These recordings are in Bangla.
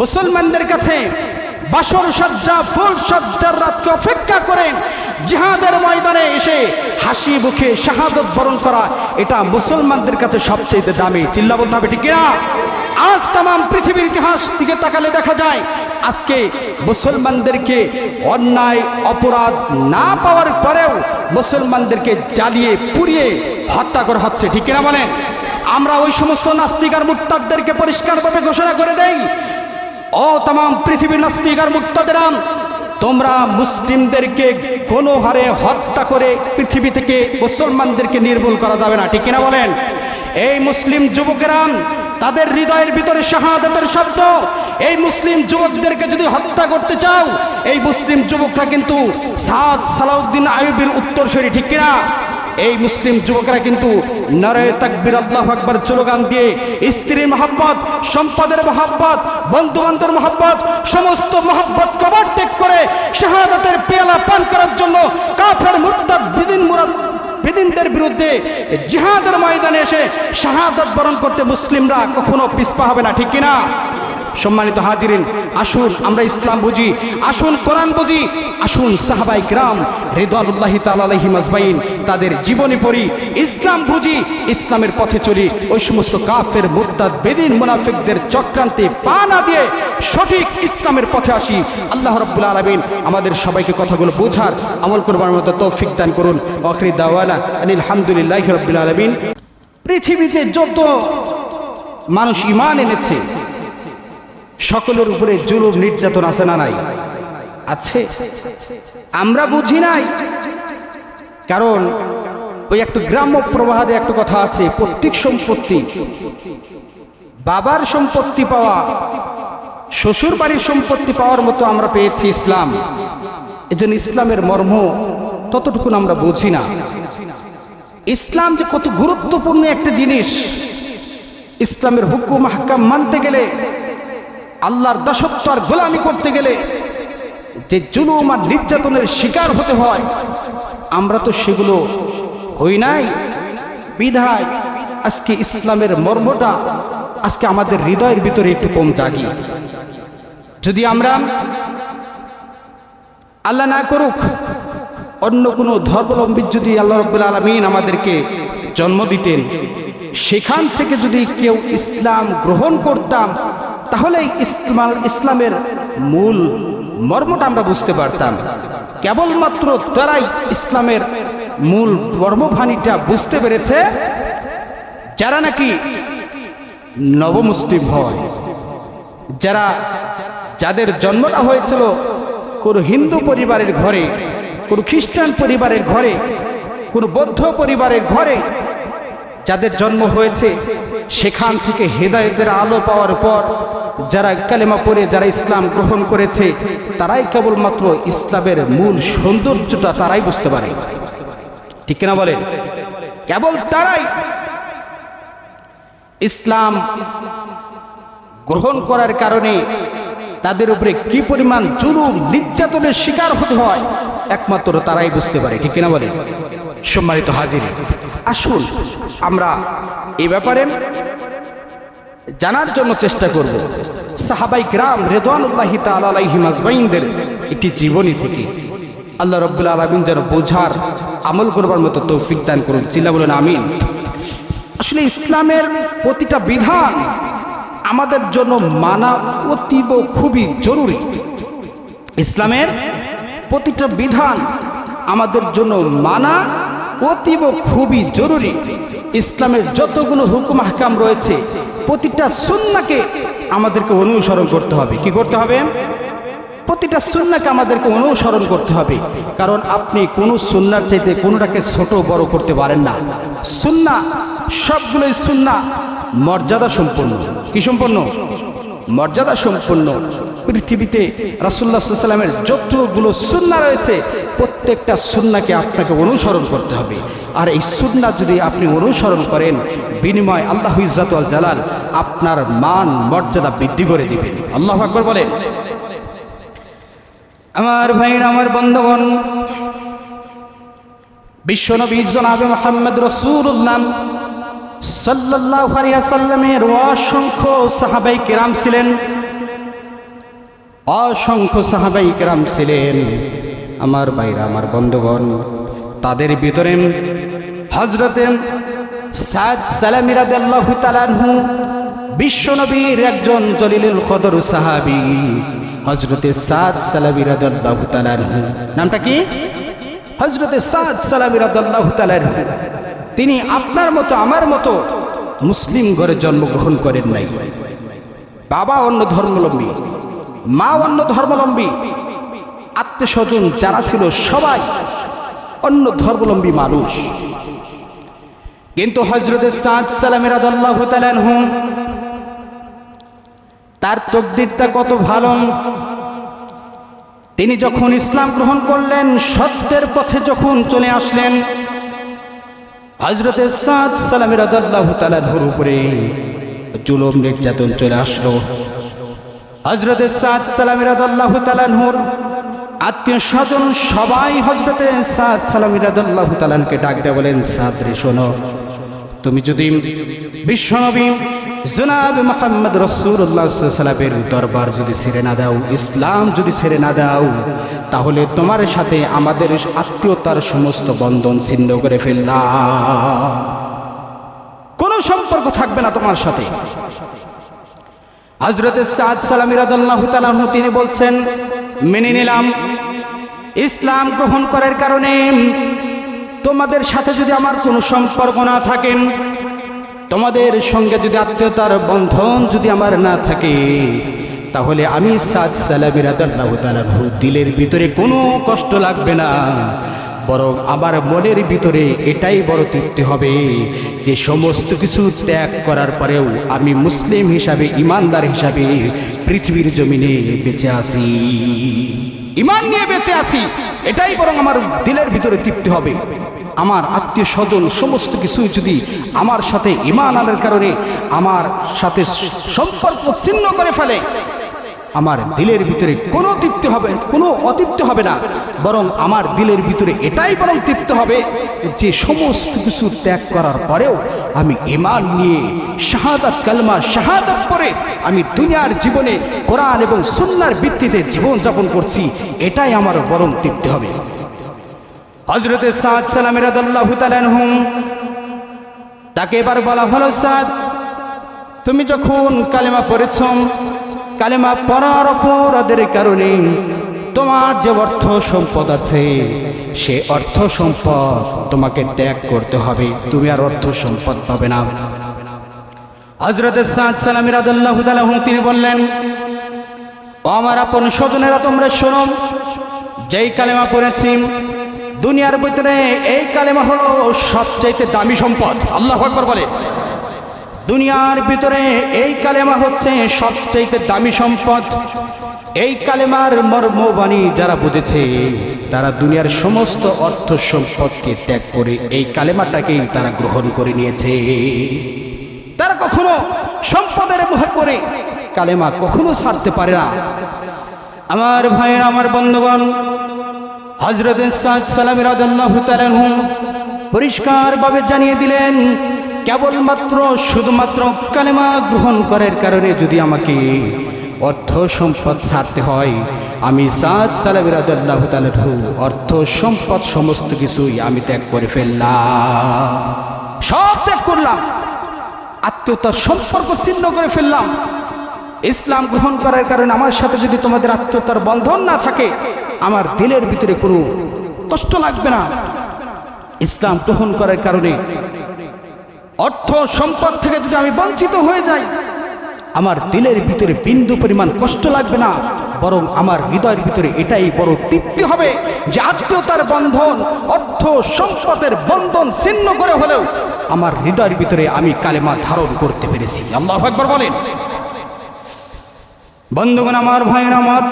মুসলমানদের কাছে বাসর সজ্জা ফুল সজ্জার রাতকে অপেক্ষা করে জিহাদের ময়দানে এসে হাসি মুখে শাহাদত বরণ করা, এটা মুসলমানদের কাছে সবচেয়ে দামি। চিল্লা বলতে হবে, ঠিক কিনা? আজ তাম পৃথিবীর ইতিহাস দিকে তাকালে দেখা যায় আজকে মুসলমানদেরকে অন্যায় অপরাধ না পাওয়ার পরেও মুসলমানদেরকে জ্বালিয়ে পুড়িয়ে হত্যা করা হচ্ছে, ঠিক কিনা বলেন? আমরা ওই সমস্ত নাস্তিক আর মুরতাদদেরকে পরিষ্কারভাবে ঘোষণা করে দেই, ও তাম পৃথিবীর নাস্তিক আর মুরতাদেরা, তোমরা মুসলিমদেরকে কোনো হারে হত্যা করে পৃথিবী থেকে মুসলমানদেরকে নির্মূল করা যাবে না, ঠিক কিনা বলেন? এই মুসলিম যুবকেরা তাদের হৃদয়ের ভিতরে শাহাদাতের শব্দ, এই মুসলিম যুবকদেরকে যদি হত্যা করতে চাও, এই মুসলিম যুবকরা কিন্তু সাদ সালাউদ্দিন আইয়ুবীর উত্তরসূরি, ঠিক কিনা? এই মুসলিম যুবকরা কিন্তু নারে তাকবীর আল্লাহু আকবার স্লোগান দিয়ে স্ত্রীর মহব্বত, সম্পদের মহব্বত, বন্ধু বান্ধবের মহব্বত, সমস্ত মহব্বত কবর ত্যাগ করে শাহাদাতের পেয়ালা পান করার জন্য কাফের মুরতাদ বেদিনদের বিরুদ্ধে জিহাদের ময়দানে এসে শাহাদাত বরণ করতে মুসলিমরা কখনো পিছপা হবে না, ঠিক কিনা? সম্মানিত হাজিরিন, আসুন আমরা ইসলাম বুঝি, আসুন কোরআন বুঝি, আসুন সাহাবায়ে কিরাম রিদওয়ানুল্লাহি তাআলা আলাইহিম আজমাইন তাদের জীবনী পড়ি, ইসলাম বুঝি, ইসলামের পথে চলি, ওই সমস্ত কাফের মুরতাদ বেদিন মুনাফিকদের চক্রান্তে পা না দিয়ে সঠিক ইসলামের পথে আসি। আল্লাহ রাব্বুল আলামিন আমাদের সবাইকে কথাগুলো বোঝার আমল করবার মতো তৌফিক দান করুন। আখির দাওয়ানা আনিল হামদুলিল্লাহি রাব্বিল আলামিন। পৃথিবীতে যত মানুষ ঈমান এনেছে সকলের উপরে জুলুম নির্যাতন আছে না নাই? আছে। আমরা বুঝি নাই, কারণ ওই একটু গ্রাম্য প্রবাদে একটা কথা আছে, প্রত্যেক সম্পত্তি, বাবার সম্পত্তি পাওয়া, শ্বশুর বাড়ির সম্পত্তি পাওয়ার মতো আমরা পেয়েছি ইসলাম। এজন্য ইসলামের মর্ম ততটুকু আমরা বুঝি না। ইসলাম যে কত গুরুত্বপূর্ণ একটা জিনিস, ইসলামের হুকুম আহকাম মানতে গেলে, আল্লাহর দাসত্ব আর গোলামি করতে গেলে যে জুলুম আর নির্যাতনের শিকার হতে হয়, আমরা তো সেগুলো হই নাই। বিধায় আজকে ইসলামের মর্মটা আজকে আমাদের হৃদয়ের ভিতরে একটু কম জাগি। যদি আমরা আল্লাহ না করুক অন্য কোনো ধর্মাবলম্বী যদি আল্লাহ রাব্বুল আলামিন আমাদেরকে জন্ম দিতেন, সেখান থেকে যদি কেউ ইসলাম গ্রহণ করতাম, তাহলে ইসলামের মূল মর্মটা আমরা বুঝতে পারতাম। কেবলমাত্র তারাই ইসলামের মূল মর্মভানিটা বুঝতে পেরেছে যারা নাকি নবমুসলিম হয়, যাদের জন্মটা হয়েছিল কোনো হিন্দু পরিবারের ঘরে, কোনো খ্রিস্টান পরিবারের ঘরে, কোনো বৌদ্ধ পরিবারের ঘরে, যাদের জন্ম হয়েছে সেখান থেকে হেদায়েতের আলো পাওয়ার পর যারা কালেমা পড়ে যারা ইসলাম গ্রহণ করেছে, তারাই কেবলমাত্র ইসলামের মূল সৌন্দর্যটা তারাই বুঝতে পারে, ঠিক কিনা বলেন? কেবল তারাই ইসলাম গ্রহণ করার কারণে তাদের উপরে কি পরিমাণ জুলুম নির্যাতনের শিকার হতে হয় একমাত্র তারাই বুঝতে পারে, ঠিক কিনা বলেন? সম্মানিত হাজিরিন, আসুন আমরা এই ব্যাপারে জানার জন্য চেষ্টা করব সাহাবায়ে কিরাম রিদওয়ানুল্লাহি তাআলা আলাইহিম আজমাইনদের একটি জীবনী থেকে। আল্লাহ রাব্বুল আলামিন যেন বোঝার আমল করবার মতো তৌফিক দান করুন। চিল্লা বলেন আমিন। আসলে ইসলামের প্রতিটা বিধান আমাদের জন্য মানা অতীব খুবই জরুরি। ইসলামের প্রতিটা বিধান আমাদের জন্য মানা অতীব খুবই জরুরি। ইসলামের যতগুলো হুকুম আহকাম রয়েছে প্রতিটা সুন্নাহকে আমাদেরকে অনুসরণ করতে হবে। কি করতে হবে? প্রতিটা সুন্নাহকে আমাদেরকে অনুসরণ করতে হবে। কারণ আপনি কোনো সুন্নাহর চাইতে কোনোটাকে ছোট বড় করতে পারেন না। সুন্নাহ সবগুলোই সুন্নাহ মর্যাদা সম্পন্ন। কি সম্পন্ন? মর্যাদা সম্পন্ন। পৃথিবীতে রাসূলুল্লাহ সাল্লাল্লাহু আলাইহি ওয়াসাল্লামের যতগুলো সুন্নাহ রয়েছে প্রত্যেকটা সুন্নাহকে আপনাকে অনুসরণ করতে হবে। আর এই সুন্নাহ যদি আপনি অনুসরণ করেন, বিনিময় আল্লাহ ইজ্জত ওয়াল জালাল আপনার মান মর্যাদা বৃদ্ধি করে দিবেন। আল্লাহু আকবার বলেন। আমার ভাইরা, আমার বন্ধুগণ, বিশ্বনবী জনাবে মুহাম্মদ রাসূলুল্লাহ সাল্লাল্লাহু আলাইহি ওয়াসাল্লামের অসংখ্য সাহাবায়ে কিরাম ছিলেন। অসংখ্য সাহাবাই কেরাম ছিলেন। আমার ভাইরা, আমার বন্ধুগণ, তাদের ভিতরে হযরতে সাদ সালামী রাদিয়াল্লাহু তাআলা আনহু বিশ্বনবীর একজন জলিলুল কদর সাহাবী হযরতে সাদ সালামী রাদিয়াল্লাহু তাআলা আনহু। নামটা কি? হযরতে সাদ সালামী রাদিয়াল্লাহু তাআলা আনহু। তিনি আপনার মতো আমার মতো মুসলিম ঘরে জন্মগ্রহণ করেন নাই। বাবা অন্য ধর্মাবলম্বী, মা অন্য ধর্মাবলম্বী, আত্মীয়স্বজন যারা ছিল সবাই অন্য ধর্মাবলম্বী মানুষ। কিন্তু হযরতে সাদ সালামী রাদিয়াল্লাহু তাআলা আনহু তার তকদিরটা কত ভালো। তিনি যখন ইসলাম গ্রহণ করলেন, সত্যের পথে যখন চলে আসলেন, হযরতে সাদ সালামী রাদিয়াল্লাহু তাআলা আনহুর উপরে জুলুম নির্যাতন চলে আসলো। হযরতে সাদ সালামী রাদিয়াল্লাহু তাআলা আনহুর আত্মীয় স্বজন সবাই হযরতে সাদ সালামী রাদিয়াল্লাহু তাআলা আনহুকে ডাক দিয়ে বলেন, সাদ রে শোনো, তুমি যদি বিশ্বনবী জনাব মুহাম্মদ রাসূলুল্লাহ সাল্লাল্লাহু আলাইহি ওয়াসাল্লামের দরবার যদি ছেড়ে না দাও, ইসলাম যদি ছেড়ে না দাও, তাহলে তোমার সাথে আমাদের আত্মীয়তার সমস্ত বন্ধন ছিন্ন করে ফেললাম, কোনো সম্পর্ক থাকবে না তোমার সাথে। হযরতে সাদ সালামী রাদিয়াল্লাহু তাআলা আনহু তিনি বলছেন, মেনে নিলাম, ইসলাম গ্রহণ করার কারণে তোমাদের সাথে যদি আমার কোনো সম্পর্ক না থাকে, তোমাদের সঙ্গে যদি আত্মীয়তার বন্ধন যদি আমার না থাকে, তাহলে আমি সাদ সালামী রাদিয়াল্লাহু তাআলা আনহু দিলের ভিতরে কোনো কষ্ট লাগবে না, বরং আমার মনের ভিতরে এটাই বড় তৃপ্তি হবে যে সমস্ত কিছু ত্যাগ করার পরেও আমি মুসলিম হিসাবে, ইমানদার হিসাবে পৃথিবীর জমিনে বেঁচে আছি, ইমান নিয়ে বেঁচে আছি, এটাই বরং আমার দিলের ভিতরে তৃপ্তি হবে। আমার আত্মীয় স্বজন সমস্ত কিছু যদি আমার সাথে ইমান আনার কারণে আমার সাথে সম্পর্ক ছিন্ন করে ফেলে, আমার দিলের ভিতরে কোনো তৃপ্তি হবে, কোনো অতৃপ্তি হবে না, বরং আমার দিলের ভিতরে এটাই বরং তৃপ্তি হবে যে সমস্ত কিছু ত্যাগ করার পরেও আমি ঈমান নিয়ে শাহাদাত কালেমা শাহাদাত পড়ে আমি দুনিয়ার জীবনে কোরআন এবং সুন্নাহর ভিত্তিতে জীবন যাপন করছি, এটাই আমার বরং তৃপ্তি হবে। হযরতে সাদ সালামী রাদিয়াল্লাহু তাআলা আনহু তাকে এবার বলা হলো, সাদ, তুমি যখন কালেমা পড়েছ, কালেমা পড়ার অপরাধের কারণে তোমার যে অর্থ সম্পদ আছে সে অর্থ সম্পদ তোমাকে ত্যাগ করতে হবে, তুমি আর অর্থ সম্পদ পাবে না। হযরতে সাদ সালামী রাদিয়াল্লাহু তাআলা আনহু তিনি বললেন, ও আমার আপন স্বজনেরা, তোমরা শোনো, যেই কালেমা পড়েছি দুনিয়ার ভিতরে এই কালেমা হলো সবচেয়ে দামি সম্পদ। আল্লাহু আকবার বলে। দুনিয়ার ভিতরে এই কালেমা হচ্ছে সবচেয়ে দামি সম্পদ। এই কালেমার মর্মবাণী যারা বুঝেছে তারা দুনিয়ার সমস্ত অর্থ সম্পদকে ত্যাগ করে এই কালেমাটাকেই তারা গ্রহণ করে নিয়েছে। তারা কখনো সম্পদের মোহে পড়ে কালেমা কখনো ছাড়তে পারে না। আমার ভাইয়ের, আমার বন্ধুগণ, হযরতে সাদ সালামী রাদিয়াল্লাহু তাআলা আনহু পরিষ্কারভাবে জানিয়ে দিলেন, কেবলমাত্র শুধুমাত্র কালেমা গ্রহণ করার কারণে যদি আমাকে অর্থ সম্পদ ছাড়তে হয়, আমি সাদ সালামী রাদিয়াল্লাহু তাআলা আনহু অর্থ সম্পদ সমস্ত কিছুই আমি ত্যাগ করে ফেললাম, সব ত্যাগ করলাম, আত্মীয়তার সম্পর্ক ছিন্ন করে ফেললাম। ইসলাম গ্রহণ করার কারণে আমার সাথে যদি তোমাদের আত্মীয়তার বন্ধন না থাকে, আমার দিলের ভিতরে কোনো কষ্ট লাগবে না। ইসলাম গ্রহণ করার কারণে অর্থ সম্পদ থেকে যদি আমি বঞ্চিত হয়ে যাই, আমার দিলের ভিতরে বিন্দু পরিমাণ কষ্ট লাগবে না, বরং আমার হৃদয়ের ভিতরে এটাই বড় তৃপ্তি হবে যে আত্মীয়তার বন্ধন, অর্থ সম্পদের বন্ধন ছিন্ন করে হলেও আমার হৃদয়ের ভিতরে আমি কালেমা ধারণ করতে পেরেছি। আল্লাহু আকবার বলেন। বন্ধুগণ, আমার ভাইয়ের, আমার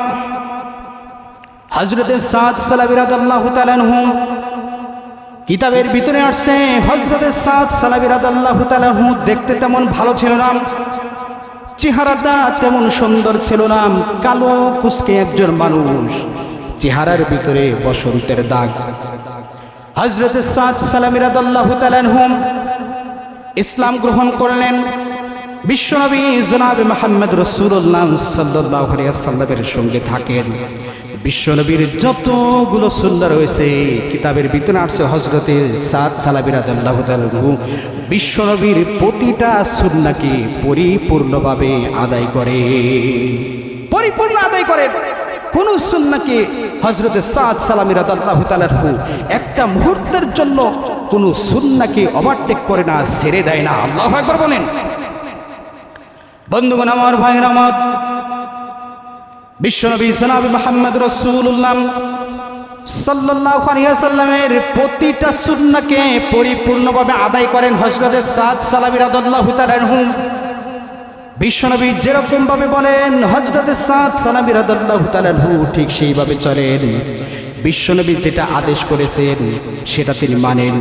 হযরতে সাদ সালামী রাদিয়াল্লাহু তাআলা আনহু কিতাবের ভিতরে আসছে, হযরতে সাদ সালামী রাদিয়াল্লাহু তাআলা আনহু দেখতে তেমন ভালো ছিল না, চেহারাটা তেমন সুন্দর ছিল না, কালো কুচকে একজন মানুষ, চেহারার ভিতরে বসন্তের দাগ। হযরতে সাদ সালামী রাদিয়াল্লাহু তাআলা আনহু ইসলাম গ্রহণ করলেন। বিশ্বনবী জনাবে মুহাম্মদ রাসূলুল্লাহ সাল্লাল্লাহু আলাইহি ওয়াসাল্লামের সঙ্গে থাকেন। বিশ্বনবীর যতগুলো সুন্নাহ রয়েছে কিতাবের ভিতরে আছে হযরতে সাদ সালাবী রাদিয়াল্লাহু তাআলা বিশ্বনবীর প্রতিটা সুন্নাহকে পরিপূর্ণভাবে আদায় করে, পরিপূর্ণ আদায় করেন। কোন সুন্নাহকে হযরতে সাদ সালামী রাদিয়াল্লাহু তাআলা একটা মুহূর্তের জন্য কোন সুন্নাহকে ওভারটেক করে না, ছেড়ে দেয় না। আল্লাহু আকবার বলেন। বন্ধুগণ আমার, ভাইরা আমার, বিশ্বনবী জনাবে মুহাম্মদ রাসূলুল্লাহ সাল্লাল্লাহু আলাইহি ওয়াসাল্লামের প্রতিটা সুন্নাহকে পরিপূর্ণভাবে আদায় করেন হযরতে সাদ সালামী রাদিয়াল্লাহু তাআলা আনহু। বিশ্বনবী যেরকম ভাবে বলেন হযরতে সাদ সালামী রাদিয়াল্লাহু তাআলা আনহু ঠিক সেইভাবে চলেন। বিশ্বনবী যেটা আদেশ করেছেন সেটা তিনি মানেন,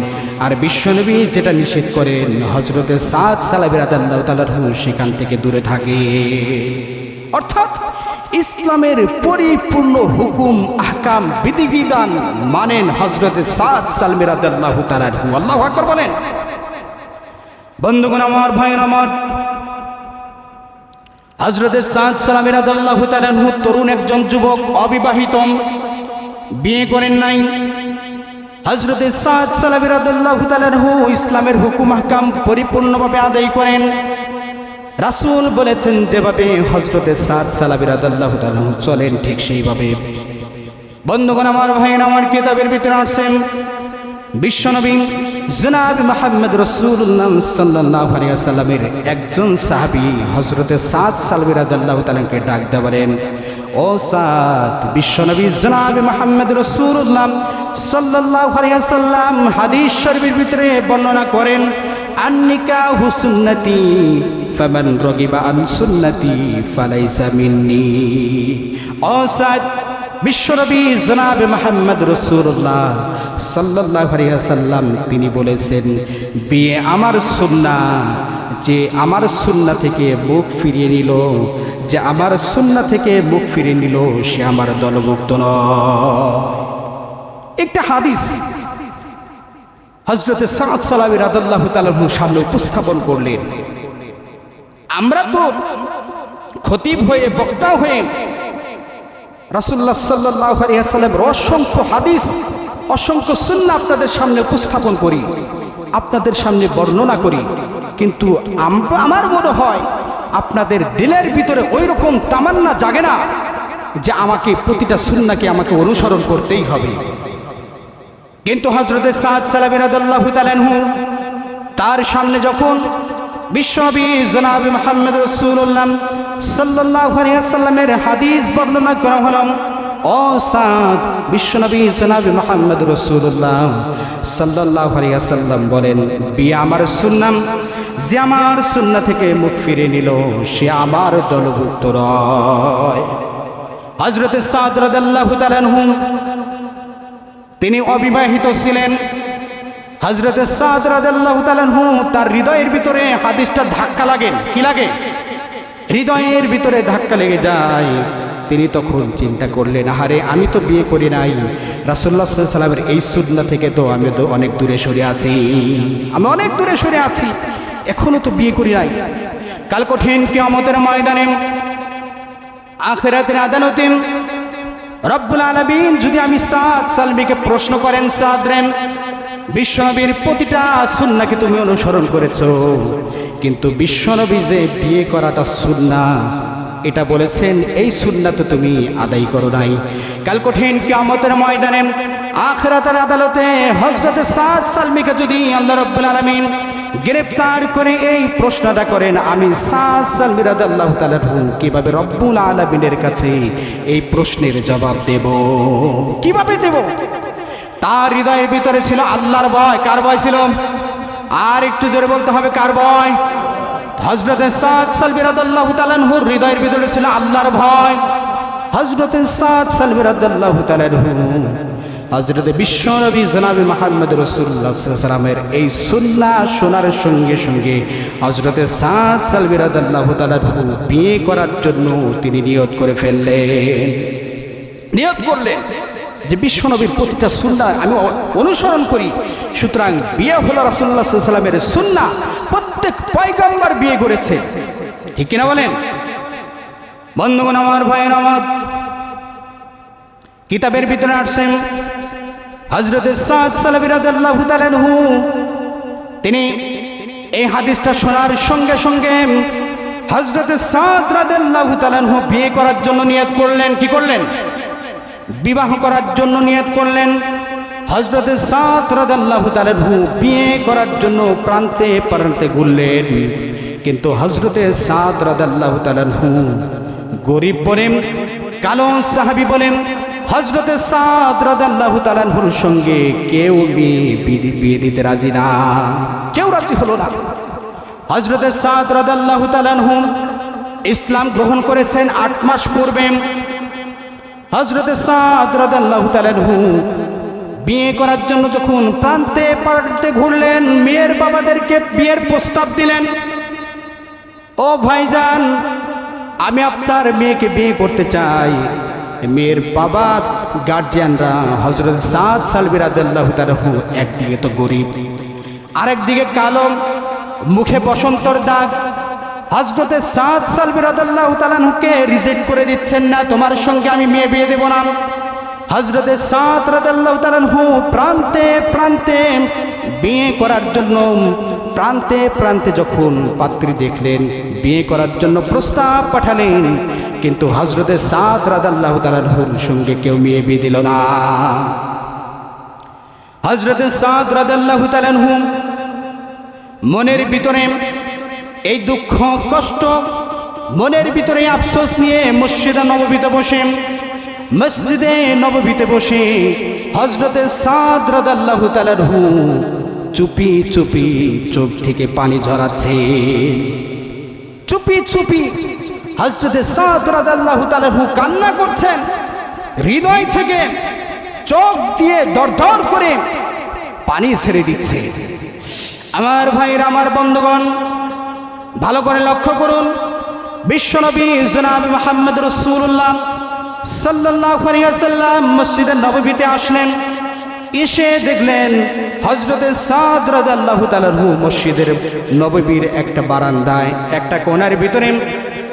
আর বিশ্বনবী যেটা নিষেধ করেন হযরতে সাদ সালামী রাদিয়াল্লাহু তাআলা আনহু সেখান থেকে দূরে থাকে। অর্থাৎ ইসলামের পরিপূর্ণ হুকুম আহকাম বিধিবিধান মানেন হযরতে সাদ সালামী রাদিয়াল্লাহু তাআলা আনহু। আল্লাহু আকবার বলেন। বন্ধুগণ আমার, ভাইরা আমার, হযরতে সাদ সালামী রাদিয়াল্লাহু তাআলা আনহু তরুণ একজন যুবক, অবিবাহিত, বিয়ে করেন নাই। হযরতে সাদ সালামী রাদিয়াল্লাহু তাআলা আনহু ইসলামের হুকুম আহকাম পরিপূর্ণভাবে আদায় করেন। রাসূল বলেছেন যেভাবে হযরতে সাদ সালামী রাদিয়াল্লাহু তাআলা আনহু চলেন ঠিক সেইভাবে। বন্ধুগণ আমার, ভাইয়েরা আমার, কিতাবের ভিতরে আছেন বিশ্বনবী জনাবে মুহাম্মদ রাসূলুল্লাহ সাল্লাল্লাহু আলাইহি ওয়াসাল্লামের একজন সাহাবী হযরতে সাদ সালামী রাদিয়াল্লাহু তাআলাকে ডাক দিয়ে বলেন, ও সাদ, বিশ্বনবী জনাবে মুহাম্মদ রাসূলুল্লাহ সাল্লাল্লাহু আলাইহি ওয়াসাল্লাম হাদিস শরীফের ভিতরে বর্ণনা করেন, আন-নিকাহু সুন্নতি ফামান রাগিবা আন সুন্নতি ফালাইসা মিন্নি। ও সাদ, বিশ্বনবী জনাবে মুহাম্মদ রাসূলুল্লাহ সাল্লাল্লাহু আলাইহি ওয়াসাল্লাম তিনি বলেছেন, বিয়ে আমার সুন্নাহ, যে আমার সুন্নাহ থেকে মুখ ফিরিয়ে নিল, যে আমার সুন্নাহ থেকে মুখ ফিরিয়ে নিল সে আমার দলভুক্ত নয়। একটা হাদিস হযরতে সাদ সালামী রাদিয়াল্লাহু তাআলা সামনে উপস্থাপন করলেন। আমরা তো খতিব হয়ে, বক্তা হয়ে রাসূলুল্লাহ সাল্লাল্লাহু আলাইহি ওয়াসাল্লামের অসংখ্য হাদিস, অসংখ্য সুন্নাহ আপনাদের সামনে উপস্থাপন করি, আপনাদের সামনে বর্ণনা করি, কিন্তু আমার মনে হয় আপনাদের দিলের ভিতরে ওই রকম তামান্না জাগে না যে আমাকে প্রতিটা সুন্নাহকে আমাকে অনুসরণ করতেই হবে। কিন্তু হযরতে সাদ সালামী রাদিয়াল্লাহু তাআলা আনহু তার সামনে যখন বিশ্বনবী জনাবে মুহাম্মদ রাসূলুল্লাহ সাল্লাল্লাহু আলাইহি ওয়াসাল্লামের হাদিস বর্ণনা করা হলো, ও সাদ, বিশ্বনবী জনাবে মুহাম্মদ রাসূলুল্লাহ সাল্লাল্লাহু আলাইহি ওয়াসাল্লাম বলেন, বিয়ে আমার সুন্নাহ, যে আমার সুন্নাহ থেকে মুখ ফিরে নিল সে আমার দলভুক্ত নয়। হযরতে সাদ রাদিয়াল্লাহু তাআলা আনহু তিনি অবিবাহিত ছিলেন। হযরতে সাদ রাদিয়াল্লাহু তাআলা আনহু তার হৃদয়ের ভিতরে হাদিসটা ধাক্কা লাগেন। কি লাগে? হৃদয়ের ভিতরে ধাক্কা লেগে যায়। তিনি তখন চিন্তা করলেন, আহারে, আমি তো বিয়ে করি নাই, রাসূলুল্লাহ সাল্লাল্লাহু আলাইহি ওয়াসাল্লামের এই সুন্নাহ থেকে তো আমি তো অনেক দূরে সরে আছি, আমি অনেক দূরে সরে আছি, এখনো তো বিয়ে করি নাই। কাল কঠিন কিয়ামতের ময়দানে, আখিরাতের আদালতে রব্বুল আলামিন যদি আমি সাদ সালামীকে প্রশ্ন করেন, সাদ রে, বিশ্বনবীর প্রতিটা সুন্নাহকে তুমি অনুসরণ করেছো, কিন্তু বিশ্বনবী যে বিয়ে করাটা সুন্নাহ এটা বলেছেন, এই সুন্নাহ তো তুমি আদায় করো নাই। কাল কঠিন কিয়ামতের ময়দানে, আখিরাতের আদালতে হযরতে সাদ সালামীকে যদি আল্লাহ রাব্বুল আলামিন গ্রেফতার করে এই প্রশ্নটা করেন, আমি সাদ সালামী রাদিয়াল্লাহু তাআলা কিভাবে রব্বুল আলামিনের কাছে এই প্রশ্নের জবাব দেব, কিভাবে দেব? তার হৃদয়ের ভিতরে ছিল আল্লাহর ভয়। কার ভয় ছিল? আর একটু জোরে বলতে হবে, কার ভয়? হযরতে সাদ সালামী রাদিয়াল্লাহু তাআলা হৃদয়ের ভিতরে ছিল আল্লাহর ভয়। হযরতে সাদ সালামী রাদিয়াল্লাহু তাআলা হযরতে বিশ্বনবী জনাবে মুহাম্মদ রাসূলুল্লাহ সাল্লাল্লাহু আলাইহি ওয়াসাল্লামের এই সুন্নাহ শোনার সঙ্গে সঙ্গে হযরতে সাদ সালামী রাদিয়াল্লাহু তাআলা বিয়ে করার জন্য তিনি নিয়ত করে ফেললেন, নিয়ত করলেন। যে বিশ্বনবীর প্রতিটা সুন্নাহ আমি অনুসরণ করি, সুতরাং বিয়ে হলো রাসূলুল্লাহ সাল্লাল্লাহু আলাইহি ওয়াসাল্লামের সুন্নাহ। প্রত্যেক পয়গম্বর বিয়ে করেছে, ঠিক কিনা বলেন? বন্ধুগণ আমার, ভাইয়ের আমার, কিতাবের ভিতরে আসছেন হযরতে সাদ সালাবি রাদিয়াল্লাহু তাআলা আনহু, তিনি এই হাদিসটা শোনার সঙ্গে সঙ্গে হযরতে সাদ রাদিয়াল্লাহু তাআলা আনহু বিয়ে করার জন্য নিয়ত করলেন। কি করলেন? বিবাহ করার জন্য নিয়ত করলেন। হযরতে সাদ রাদিয়াল্লাহু তাআলা আনহু বিয়ে করার জন্য প্রান্তে প্রান্তে ঘুরলেন, কিন্তু হযরতে সাদ রাদিয়াল্লাহু তাআলা আনহু গরিব বলেন, কালো সাহাবী বলেন, হযরতে সাদ রাদিয়াল্লাহু তাআলা আনহুর সঙ্গে কেউ বিয়ে দিতে রাজি না, কেউ রাজি হলো না। হযরতে সাদ রাদিয়াল্লাহু তাআলা আনহু ইসলাম গ্রহণ করেছেন 8 মাস পূর্বে। হযরতে সাদ রাদিয়াল্লাহু তাআলা আনহু বিয়ে করার জন্য যখন প্রান্তে প্রান্তে ঘুরলেন, মেয়ের বাবাদেরকে বিয়ের প্রস্তাব দিলেন। ও ভাইজান, আমি আপনার মেয়েকে বিয়ে করতে চাই। মেয়ের বাবা গার্জিয়ানরা হযরত সাদ সালবি রাদিয়াল্লাহু তাআলা একদিকে তো গরিব, আরেকদিকে কালো, মুখে বসন্তর দাগ। হযরত সাদ সালবি রাদিয়াল্লাহু তাআলাকে রিজেক্ট করে দিচ্ছেন, না তোমার সঙ্গে আমি মেয়ে বিয়ে দেব না। হযরত সাদ রাদিয়াল্লাহু তাআলা প্রান্তে প্রান্তে বিয়ে করার জন্য প্রান্তে প্রান্তে যখন পাত্রী দেখলেন, বিয়ে করার জন্য প্রস্তাব পাঠালেন, কিন্তু হযরত সাদ রাদিয়াল্লাহু তাআলার সঙ্গে কেউ মেয়ে বিয়ে দিল না। হযরত সাদ রাদিয়াল্লাহু তাআলা মনের ভিতরে এই দুঃখ কষ্ট, মনের ভিতরে আফসোস নিয়ে মসজিদে নববীতে বসে হযরত সাদ রাদিয়াল্লাহু তাআলা চুপি চুপি চোখ থেকে পানি ঝরাচ্ছে। চুপি চুপি হযরত সাদ রাদিয়াল্লাহু তাআলা কান্না করছেন, হৃদয় থেকে চোখ দিয়ে দরদর করে পানি ছেড়ে দিচ্ছে। আমার ভাইরা, আমার বন্ধুগণ, ভালো করে লক্ষ্য করুন, বিশ্বনবী জনাব মুহাম্মদ রাসূলুল্লাহ সাল্লাল্লাহু আলাইহি ওয়াসাল্লাম মসজিদে নববীতে আসলেন। এসে দেখলেন হযরত সাদ রাদিয়াল্লাহু তাআলা মসজিদের নববীর একটা বারান্দায় একটা কোণার ভিতরে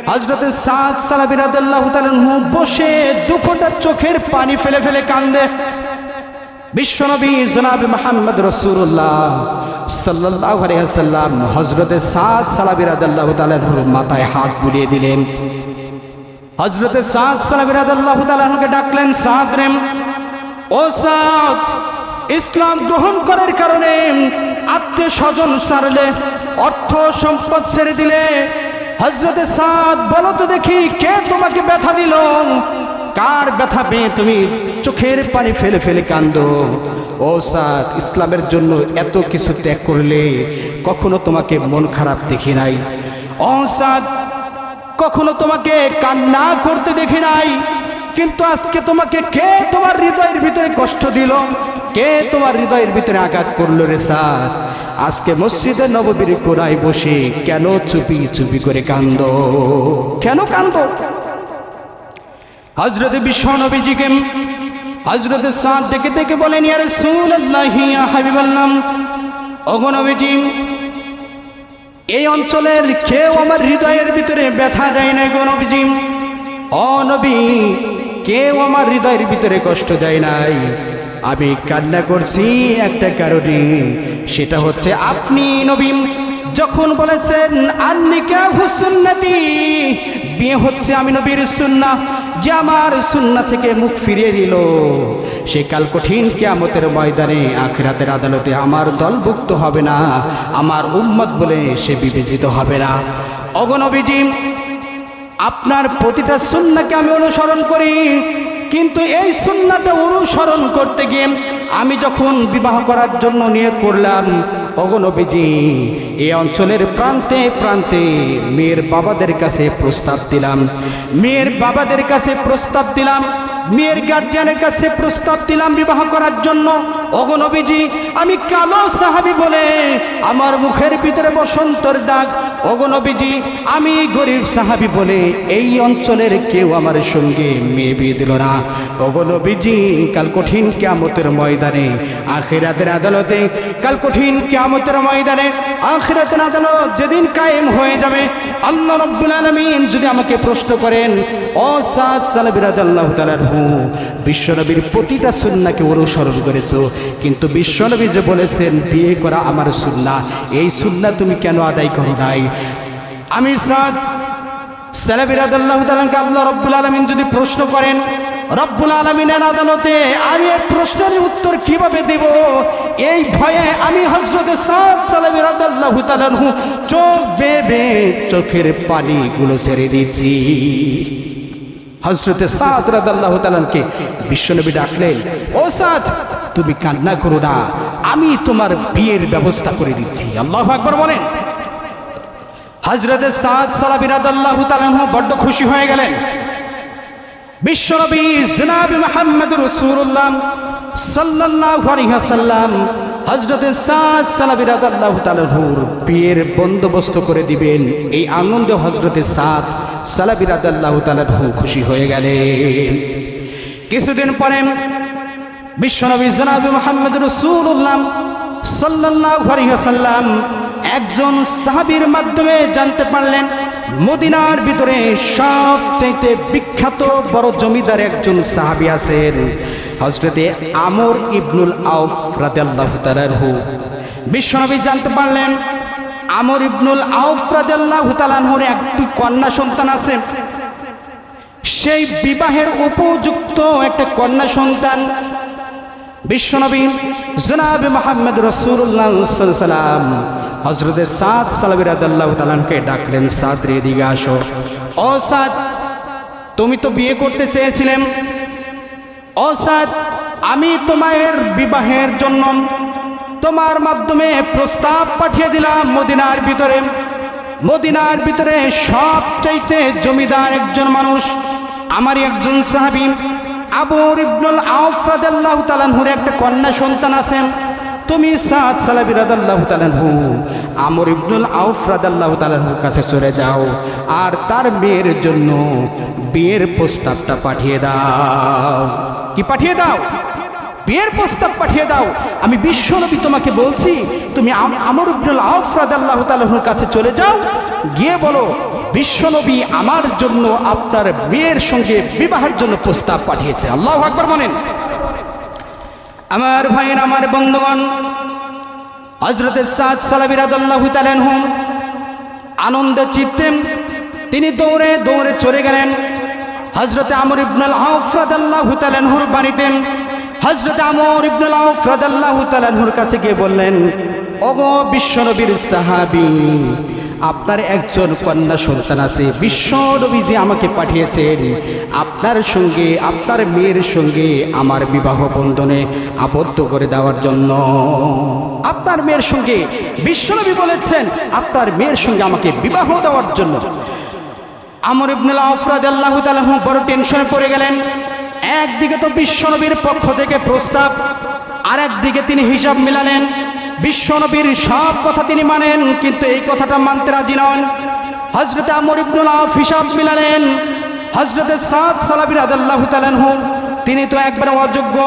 হযরত সাদ সালাবি রাদিয়াল্লাহু তাআলা বসে দুফোঁটা চোখের পানি ফেলে ফেলে কান্দে। বিশ্বনবী জনাব মুহাম্মদ রাসূলুল্লাহ সাল্লাল্লাহু আলাইহি ওয়াসাল্লাম হযরত সাদ সালাবি রাদিয়াল্লাহু তাআলার মাথায় হাত বুলিয়ে দিলেন। হযরত সাদ সালাবি রাদিয়াল্লাহু তাআলাকে ডাকলেন, সাদ রে, ও সাদ, ইসলাম গ্রহণ করার কারণে আত্মীয় স্বজন ছাড়লে, অর্থ সম্পদ ছেড়ে দিলে, হযরত সাদ বলো তো দেখি, কে তোমাকে ব্যথা দিল? কার ব্যথা পেয়ে তুমি চোখের পানি ফেলে ফেলে কান্দো? ও সাদ, ইসলামের জন্য এত কিছু ত্যাগ করলে কখনো তোমাকে মন খারাপ দেখি নাই। ও সাদ, কখনো তোমাকে কান্না করতে দেখি নাই, কিন্তু আজকে তোমাকে কে তোমার হৃদয়ের ভিতরে কষ্ট দিল? কে তোমার হৃদয়ের ভিতরে আঘাত করলো রে সাদ? আজকে মসজিদে নববীর কোণায় বসে কেন চুপি চুপি করে কান্দো? কেন কান্দো? হযরত বিশ্বনবীজিকে হযরত সাদ ডেকে ডেকে বলেন, ইয়া রাসূলুল্লাহ, ইয়া হাবিবাল্লাহ, ওগো নবীজি, এই অঞ্চলের কেউ আমার হৃদয়ের ভিতরে ব্যথা দেয় না গো নবীজি। ও নবী, কেউ আমার হৃদয়ের ভিতরে কষ্ট দেয় নাই। আমি কান্না করছি একটা কারণে, সেটা হচ্ছে আপনি নবী যখন বলেছেন আন-নিকাহু সুন্নতি, বিয়ে হচ্ছে আমি নবীর সুন্নাহ, যে আমার সুন্নাহ থেকে মুখ ফিরিয়ে দিল, সে কাল কঠিন কিয়ামতের ময়দানে আখিরাতের আদালতে আমার দলভুক্ত হবে না, আমার উম্মত বলে সে বিবেচিত হবে না। ওগো নবীজি, আপনার প্রতিটা সুন্নাহকে আমি অনুসরণ করি, কিন্তু এই সুন্নাহটা অনুসরণ করতে গিয়ে আমি যখন বিবাহ করার জন্য নিয়ত করলাম, ওগো নবীজি, এই অঞ্চলের প্রান্তে প্রান্তে মেয়ের বাবাদের কাছে প্রস্তাব দিলাম, মেয়ের বাবাদের কাছে প্রস্তাব দিলাম, মেয়ের গার্জিয়ানের কাছে প্রস্তাব দিলাম বিবাহ করার জন্য। ওগো নবীজি, আমি কালো সাহাবী বলে আমার মুখের ভিতরে বসন্তর দাগ, ওগো নবীজি, আমি গরিব সাহাবী বলে এই অঞ্চলের কেউ আমার সঙ্গে মেয়ে বিয়ে দিল না। ওগো নবীজি, কাল কঠিন কিয়ামতের ময়দানে, আখিরাতের আদালতে, কাল কঠিন কিয়ামতের ময়দানে, আখিরাতের আদালত যেদিন কায়েম হয়ে যাবে, আল্লাহ রাব্বুল আলামিন যদি আমাকে প্রশ্ন করেন, ও সাদ সালাবি রাদিয়াল্লাহু তাআলা আনহু, বিশ্বনবীর প্রতিটা সুন্নাহকে অনুসরণ করেছো, কিন্তু বিশ্বনবী যে বলেছেন বিয়ে করা আমার সুন্নাহ, এই সুন্নাহ তুমি কেন আদায় করো নাই? আমি সাদ সালাবি রাদিয়াল্লাহু তাআলা আনহুকে আল্লাহ রাব্বুল আলামিন যদি প্রশ্ন করেন, রব্বুল আলামিনের আদালতে আমি এই প্রশ্নের উত্তর কিভাবে দেব, এই ভয়ে আমি হযরত সাদ সালাবি রাদিয়াল্লাহু তাআলা আনহু চোখ বেয়ে চোখের পানিগুলো ছেড়ে দিচ্ছি। হযরত সাদ রাদিয়াল্লাহু তাআলা আনহুকে বিশ্বনবী ডাকলেন, ও সাদ, তুমি কান্না করো না, আমি তোমার বিয়ের ব্যবস্থা করে দিচ্ছি। আল্লাহু আকবার বলেন। হযরত সাদ সালাবি রাদিয়াল্লাহু তাআলা আনহু বড় খুশি হয়ে গেলেন। বিশ্বনবী জনাব মুহাম্মদুর রাসূলুল্লাহ সাল্লাল্লাহু আলাইহি ওয়াসাল্লাম হযরত সাদ সালাবি রাদিয়াল্লাহু তাআলা আনহুর বিয়ের বন্দোবস্ত করে দিবেন, এই আনন্দে হযরত সাদ সালাবি রাদিয়াল্লাহু তাআলা আনহু খুশি হয়ে গেলেন। কিছুদিন পরে বিশ্বনবী জনাব মুহাম্মদুর রাসূলুল্লাহ সাল্লাল্লাহু আলাইহি ওয়াসাল্লাম একজন সাহাবীর মাধ্যমে জানতে পারলেন, মদিনার ভিতরে সবচেয়ে বিখ্যাত বড় জমিদার একজন সাহাবী আছেন, হযরতে আমর ইবনুল আউফ রাদিয়াল্লাহু তাআলা আনহু। বিশ্বনবী জানতে পারলেন আমর ইবনুল আউফ রাদিয়াল্লাহু তাআলা আনহুর একটি কন্যা সন্তান আছে, সেই বিবাহের উপযুক্ত একটা কন্যা সন্তান। বিশ্বনবী জনাব মুহাম্মদ রাসূলুল্লাহ সাল্লাল্লাহু আলাইহি ওয়াসাল্লাম হযরত সাদ সালাবি রাদিয়াল্লাহু তাআলা আনহুকে ডাকলেন, সাদ রে এদিকে আসো। ও সাদ, তুমি তো বিয়ে করতে চেয়েছিলেন। ও সাদ, আমি তোমার বিবাহের জন্য তোমার মাধ্যমে প্রস্তাব পাঠিয়ে দিলাম মদিনার ভিতরে। মদিনার ভিতরে সবচাইতে জমিদার একজন মানুষ, আমারই একজন সাহাবী আবু ইবনুল আউফ রাদিয়াল্লাহু তাআলা আনহুর একটা কন্যা সন্তান আছে। তুমি সাদ সালাবি রাদিয়াল্লাহু তাআলা আনহু আমর ইবনুল আউফ রাদিয়াল্লাহু তাআলা আনহুর কাছে চলে যাও, আর তার মেয়ের জন্য বিয়ের প্রস্তাবটা পাঠিয়ে দাও। কি পাঠিয়ে দাও? বিয়ের প্রস্তাব পাঠিয়ে দাও। আমি বিশ্বনবী তোমাকে বলছি, তুমি আমর ইবনুল আউফ রাদিয়াল্লাহু তাআলা আনহুর কাছে চলে যাও, গিয়ে বলো বিশ্বনবী আমার জন্য আপনার মেয়ের সঙ্গে বিবাহের জন্য প্রস্তাব পাঠিয়েছে। আল্লাহু আকবার বলেন। আমার ভাইয়ের, আমার বন্ধুগণ, হযরত সাদ সালাবি রাদিয়াল্লাহু তাআলা আনহু আনন্দ চিত্তে তিনি দৌড়ে দৌড়ে চলে গেলেন হযরত আমর ইবনুল আউফ রাদিয়াল্লাহু তাআলা আনহুর বাড়িতে। হযরত আমর ইবনুল আউফ রাদিয়াল্লাহু তাআলা আনহুর কাছে গিয়ে বললেন, ওগো বিশ্বনবীর সাহাবী, আপনার একজন কন্যা সন্তান আছে, বিশ্বনবী যে আমাকে পাঠিয়েছেন আপনার সঙ্গে, আপনার মেয়ের সঙ্গে আমার বিবাহ বন্ধনে আবদ্ধ করে দেওয়ার জন্য। আপনার মেয়ের সঙ্গে বিশ্বনবী বলেছেন আপনার মেয়ের সঙ্গে আমাকে বিবাহ দেওয়ার জন্য। আমর ইবনুল আউফ রাদিয়াল্লাহু তাআলা আনহু বড় টেনশনে পড়ে গেলেন। একদিকে তো বিশ্বনবীর পক্ষ থেকে প্রস্তাব, আর একদিকে তিনি হিসাব মিলালেন। বিশ্বনবীর সব কথা তিনি মানেন, কিন্তু এই কথাটা মানতে রাজি নন। হযরত আমর ইবনুল আউফ হিসাব মিলালেন, হযরত সাদ সালাবি রাদিয়াল্লাহু তাআলা আনহু তিনি তো একবারে অযোগ্য,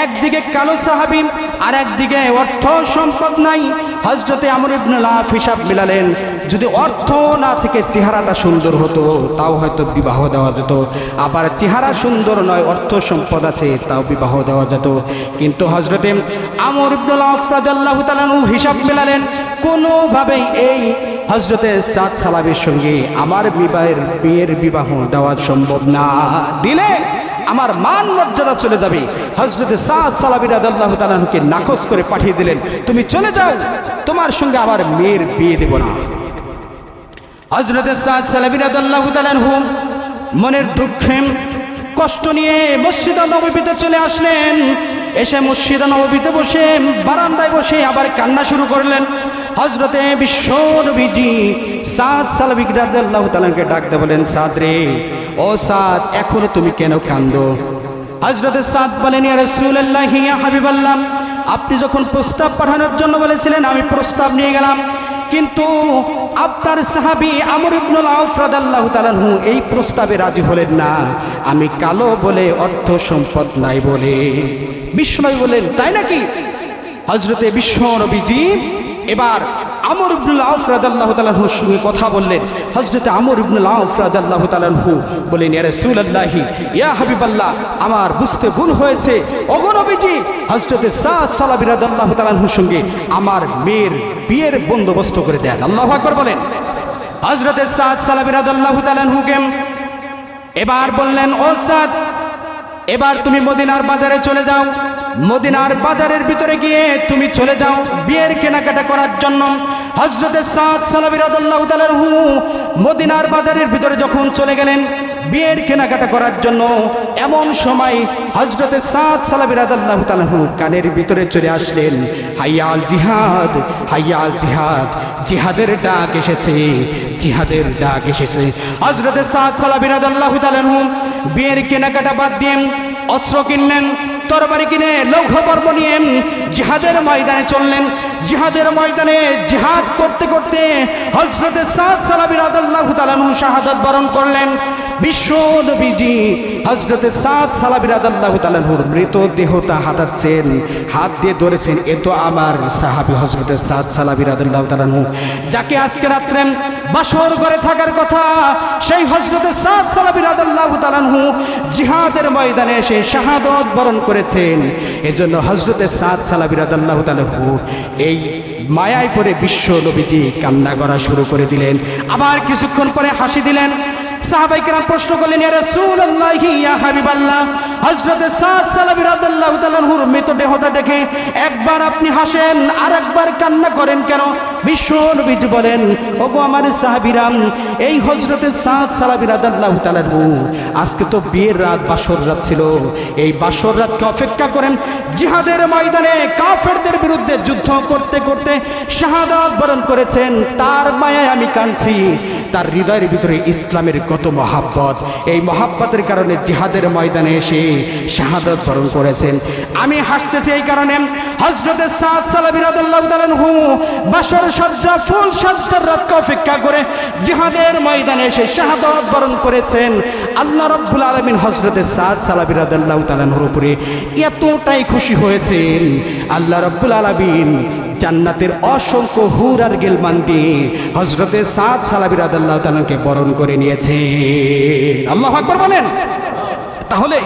একদিকে কালো সাহাবী আর একদিকে অর্থ সম্পদ নাই। হযরত আমর ইবনুল আউফ হিসাব মিলালেন, যদি অর্থ না থেকে চেহারাটা সুন্দর হতো তাও হয়তো বিবাহ দেওয়া যেত, আবার চেহারা সুন্দর নয়, অর্থ সম্পদ আছে, তাও বিবাহ দেওয়া যেত। কিন্তু হযরত আমর ইবনুল আউফ রাদিয়াল্লাহু তাআলা আনহু হিসাব মিলালেন, কোনোভাবেই এই হযরত সাদ সালাবির সঙ্গে আমার বিয়ের বিবাহ দেওয়া সম্ভব না, দিলে আমার মান মর্যাদা চলে যাবে। হযরত সাদ সালাবি রাদিয়াল্লাহু তাআলা আনহুকে নাকচ করে পাঠিয়ে দিলেন, তুমি চলে যাও, তোমার সঙ্গে আবার মেয়ের বিয়ে দেব না। হযরত সাদ সালাবি রাদিয়াল্লাহু তাআলা আনহু মনের দুঃখে কষ্ট নিয়ে মসজিদ নববীতে চলে আসলেন। এসে মসজিদ নববীতে বসে বারান্দায় বসে আবার কান্না শুরু করলেন। হযরতে বিশ্বনবীজি সাদ সালাবি রাদিয়াল্লাহু তাআলাকে ডাকতে বলেন, সাদ রে, ও সাদ, এখনো তুমি কেন কান্দো? হযরতে সাদ বলেন, ইয়া রাসূলুল্লাহ, ইয়া হাবিবাল্লাহ, আপনি যখন প্রস্তাব পাঠানোর জন্য বলেছিলেন আমি প্রস্তাব নিয়ে গেলাম, কিন্তু আপনার সাহাবী আমর ইবনুল আউফ রাদিয়াল্লাহু তাআলা আনহু এই প্রস্তাবে রাজি হলেন না। আমি কালো বলে, অর্থ সম্পদ নাই বলে। বিশ্বনবী বলেন, তাই নাকি? হযরতে বিশ্বনবীজি এবার আমর ইবনুল আউফ রাদিয়াল্লাহু তাআলা আনহুর সঙ্গে কথা বললেন। হযরতে আমর ইবনুল আউফ রাদিয়াল্লাহু তাআলা আনহু বলেন, ইয়া রাসূলুল্লাহ, ইয়া হাবিবাল্লাহ, আমার বুঝতে ভুল হয়েছে। ওগো নবীজি, হযরতে সাদ সালাবী রাদিয়াল্লাহু তাআলা আনহুর সঙ্গে আমার মেয়ের বিয়ের বন্দোবস্ত করে দেন। আল্লাহু আকবার বলেন। হযরতে সাদ সালাবী রাদিয়াল্লাহু তাআলা আনহুকে এবার বললেন, ও সাদ, এবার তুমি মদিনার বাজারে চলে যাও। মদিনার বাজারের ভিতরে গিয়ে তুমি চলে যাও বিয়ের কেনাকাটা করার জন্য। হযরতে সাদ সালাবী রাদিয়াল্লাহু তাআলা আনহু মদিনার বাজারের ভিতরে যখন চলে গেলেন বিয়ের কেনাকাটা করার জন্য, এমন সময় হযরতে সাদ সালাবী রাদিয়াল্লাহু তাআলা আনহু কানের ভিতরে চলে আসলেন, হাইয়া আল জিহাদ, হাইয়া আল জিহাদ, জিহাদের ডাক এসেছে, জিহাদের ডাক এসেছে। হযরতে সাদ সালাবী রাদিয়াল্লাহু তাআলা আনহু বিয়ের কেনাকাটা বাদ দিয়ে অস্ত্র কিনলেন, তরবারি কিনে লৌহ পর্ব নিয়ে জিহাদের ময়দানে চললেন। জিহাদের ময়দানে জিহাদ করতে করতে হযরতে সাদ সালাবী রাদিয়াল্লাহু তাআলা আনহু শাহাদাত বরণ করলেন। বিশ্ব নবীজি হযরতে সাদ সালাবী রাদিয়াল্লাহু তাআলা আনহুর মৃতদেহটা হাতাচ্ছেন, হাত দিয়ে ধরেছেন, এ তো আমার সাহাবী হযরতে সাদ সালাবী রাদিয়াল্লাহু তাআলা আনহু, যাকে আজকে রাত্রে বাসর ঘরে থাকার কথা, সেই হযরতে সাদ সালাবী রাদিয়াল্লাহু তাআলা আনহু জিহাদের ময়দানে এসে শাহাদাত বরণ করেছেন। এজন্য হযরতে সাদ সালাবী রাদিয়াল্লাহু তাআলা আনহু এই মায়ায় পড়ে বিশ্ব নবীজি কান্না করা শুরু করে দিলেন। আবার কিছুক্ষণ পরে হাসি দিলেন। সাহাবায়ে কেরাম প্রশ্ন করলেন, ইয়া রাসূলুল্লাহ, ইয়া হাবিবাল্লাহ, হযরতে সাদ সালাবী রাদিয়াল্লাহু তাআলা আনহুর মৃতদেহটা দেখে একবার আপনি হাসেন আর একবার কান্না করেন কেন? বিশ্ব নবীজি বলেন, ওগো আমার সাহাবীরা, এই হযরতে সাদ সালাবী রাদিয়াল্লাহু তাআলা আনহু আজকে তো বিয়ের রাত, বাসর রাত ছিল। এই বাসর রাতকে অপেক্ষা করেন জিহাদের ময়দানে কাফেরদের বিরুদ্ধে যুদ্ধ করতে করতে শাহাদাত বরণ করেছেন। তার মায়ায় আমি কাঁদছি। তার হৃদয়ের ভিতরে ইসলামের কত মহাব্বত, এই মহাব্বতের কারণে জিহাদের ময়দানে এসে শাহাদাত বরণ করেছেন। আমি হাসতেছি এই কারণে, হযরতে সাদ সালাবী রাদিয়াল্লাহু তাআলা আনহু বাসর সজ্জা, ফুল সজ্জার রাতকে অপেক্ষা করে জিহাদের ময়দানে এসে শাহাদাত বরণ করেছেন। আল্লাহ রাব্বুল আলামিন হযরতে সাদ সালাবী রাদিয়াল্লাহু তাআলা আনহুর উপরে এতটাই খুশি হয়েছেন, আল্লাহ রাব্বুল আলামিন জান্নাতের অসংখ্য হুর আর গিলমান দিয়ে হযরতে সাদ সালাবী রাদিয়াল্লাহু তাআলাকে বরণ করে নিয়েছে। আল্লাহু আকবার বলেন। তাহলে